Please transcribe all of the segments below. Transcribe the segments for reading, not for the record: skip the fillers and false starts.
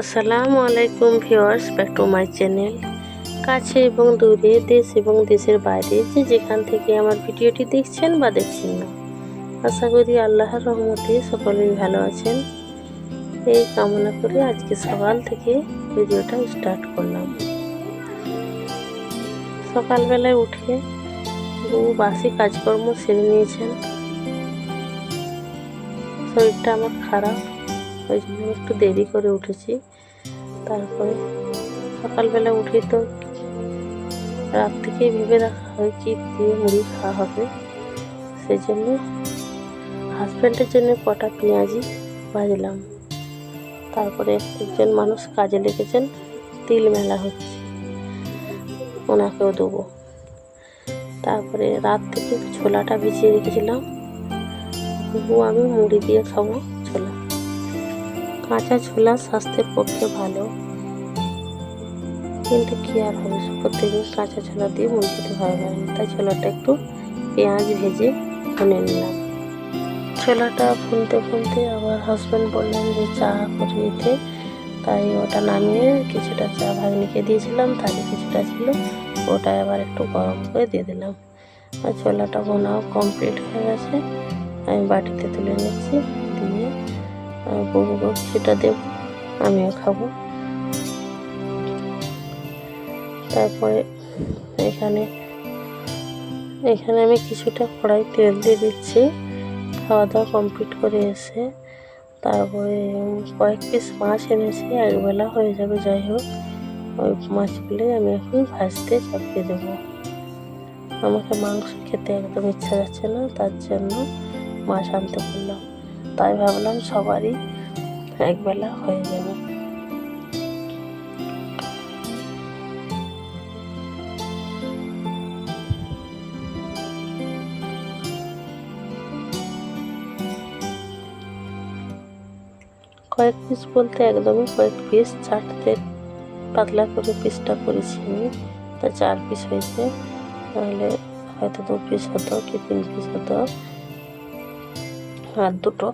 আসসালামু আলাইকুম viewers, back to my channel. কাছে এবং দূরে, দেশ এবং দেশের বাইরে যে যেখান থেকে আমার ভিডিওটি দেখছেন বা দেখছেন না, আশা করি আল্লাহর রহমতে সকলেই ভালো আছেন। এই কামনা করে আজকে সকাল থেকে ভিডিওটা স্টার্ট করলাম। সকালবেলায় উঠে বউ বাসি কাজকর্ম সেরে নিয়েছেন। শরীরটা আমার খারাপ, ওই জন্য একটু দেরি করে উঠেছি। তারপরে সকালবেলা উঠে তো রাত থেকেই ভেবে রাখা হয় কি দিয়ে মুড়ি খাওয়া হবে। সেই জন্য হাজব্যান্ডের জন্য কটা পেঁয়াজি ভাজলাম। তারপরে একজন মানুষ কাজে লেগেছেন, তিল মেলা হচ্ছে, ওনাকেও দেবো। তারপরে রাত থেকে ছোলাটা ভিজিয়ে রেখেছিলাম, আমি মুড়ি দিয়ে খাবো ছোলা। কাঁচা ছোলা স্বাস্থ্যের পক্ষে ভালো, কিন্তু কি আর হবে, প্রত্যেকদিন কাঁচা ছোলা দিয়ে মুড়ি খেতে ভালো লাগে না। তাই ছোলাটা একটু পেঁয়াজ ভেজে ভুনে নিলাম। ছোলাটা ভুনতে ভুনতে আবার হাজব্যান্ড বললেন যে চা করে দিতে, তাই ওটা নামিয়ে কিছুটা চা ভাগ্নিকে দিয়েছিলাম, তারই কিছুটা ছিল, ওটা আবার একটু গরম করে দিয়ে দিলাম। আর ছোলাটা ভোনাও কমপ্লিট হয়ে গেছে, আমি বাটিতে তুলে নিচ্ছি, দিয়ে বউকে কিছুটা দেব, আমিও খাবো। তারপরে এখানে আমি কিছুটা কড়াই তেল দিয়ে দিচ্ছি। খাওয়া দাওয়া কমপ্লিট করে এসে তারপরে কয়েক পিস মাছ এনেছি, একবেলা হয়ে যাবে। যাই হোক, ওই মাছগুলোই আমি এখন ভাজতে চাপিয়ে দেবো। আমাকে মাংস খেতে একদম ইচ্ছা যাচ্ছে না, তার জন্য মাছ আনতে বললাম। তাই ভাবলাম সবারই একবেলা হয়ে যাবে। কয়েক পিস বলতে একদমই কয়েক পিস, চারটে পাতলা করে পিসটা করেছি আমি, তা 4 পিস হয়েছে, নাহলে হয়তো 2 পিস হতো কি 3 পিস হতো। আর দুটো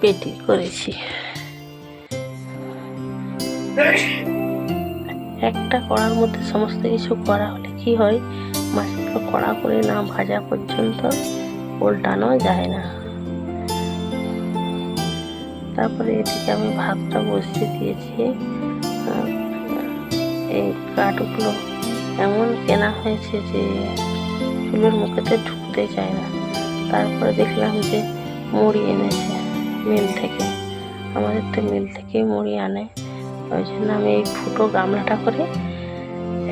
পেটি করেছি। একটা কড়ার মধ্যে সমস্ত কিছু করা হলে কি হয়, মাছগুলো কড়া করে না ভাজা পর্যন্ত উল্টানো যায় না। তারপরে এদিকে আমি ভাতটা বসিয়ে দিয়েছি। এই কাঠগুলো এমন কেনা হয়েছে যে চুলের মুখেতে ঢুকতে চায় না। তারপরে দেখলাম যে মুড়ি এনেছে মিল থেকে, আমাদের তো মিল থেকেই মুড়ি আনে। ওই জন্য আমি এই ফুটো গামলাটা করে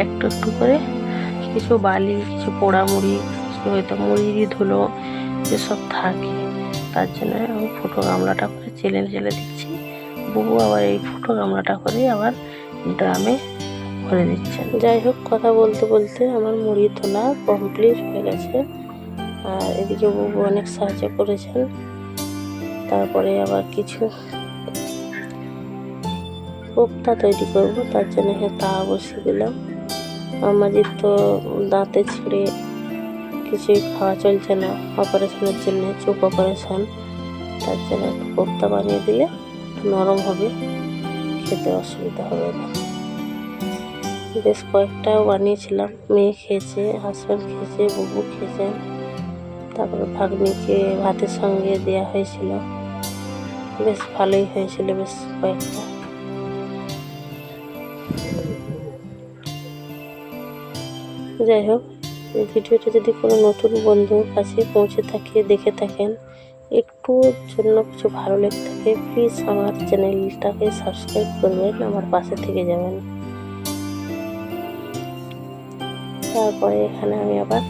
একটু একটু করে কিছু বালি, কিছু পোড়া মুড়ি, হয়তো মুড়িরই ধুলো যেসব থাকে, তার জন্য আমি ফুটো গামলাটা করে চেলে চেলে দিচ্ছি। বউ আবার এই ফুটো গামলাটা করে আবার ড্রামে ভরে দিচ্ছেন। যাই হোক, কথা বলতে বলতে আমার মুড়ি তোলা কমপ্লিট হয়ে গেছে। আর এদিকে বউ অনেক সাহায্য করেছেন। তারপরে আবার কিছু কোপ্তা তৈরি করবো, তার জন্য তাওয়া বসিয়ে দিলাম। আমাদের তো দাঁতে ছিঁড়ে কিছুই খাওয়া চলছে না, অপারেশনের জন্য, চোখ অপারেশন, তার জন্য একটু কোপ্তা বানিয়ে দিলে নরম হবে, খেতে অসুবিধা হবে না। বেশ কয়েকটাও বানিয়েছিলাম, মেয়ে খেয়েছে, হাজব্যান্ড খেয়েছে, বুবু খেয়েছেন, তারপরে ভাগ্নিকে ভাতের সঙ্গে দেওয়া হয়েছিল, বেশ ভালোই হয়েছিল বেশ কয়েকটা। যাই হোক, ভিডিওটা যদি কোনো নতুন বন্ধুর কাছে পৌঁছে থাকে, দেখে থাকেন, একটু জন্য কিছু ভালো লেগে থাকে, প্লিজ আমার চ্যানেলটাকে সাবস্ক্রাইব করবেন, আমার পাশে থেকে যাবেন। তারপরে এখানে আমি আবার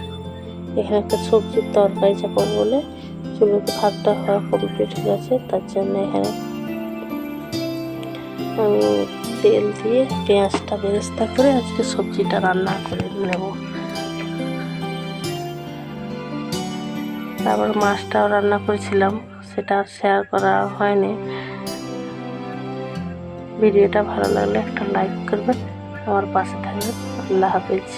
একটা সবজির তরকারি চাপাবো বলে চুলোতে ভাতটা হওয়া কমপ্লিট হয়ে গেছে, তার জন্য এখানে আমি তেল দিয়ে পেঁয়াজটা বেরেস্তা করে আজকে সবজিটা রান্না করে নেব। তারপর মাছটাও রান্না করেছিলাম, সেটা শেয়ার করা হয়নি। ভিডিওটা ভালো লাগলে একটা লাইক করবেন, আমার পাশে থাকবেন। আল্লাহ হাফেজ।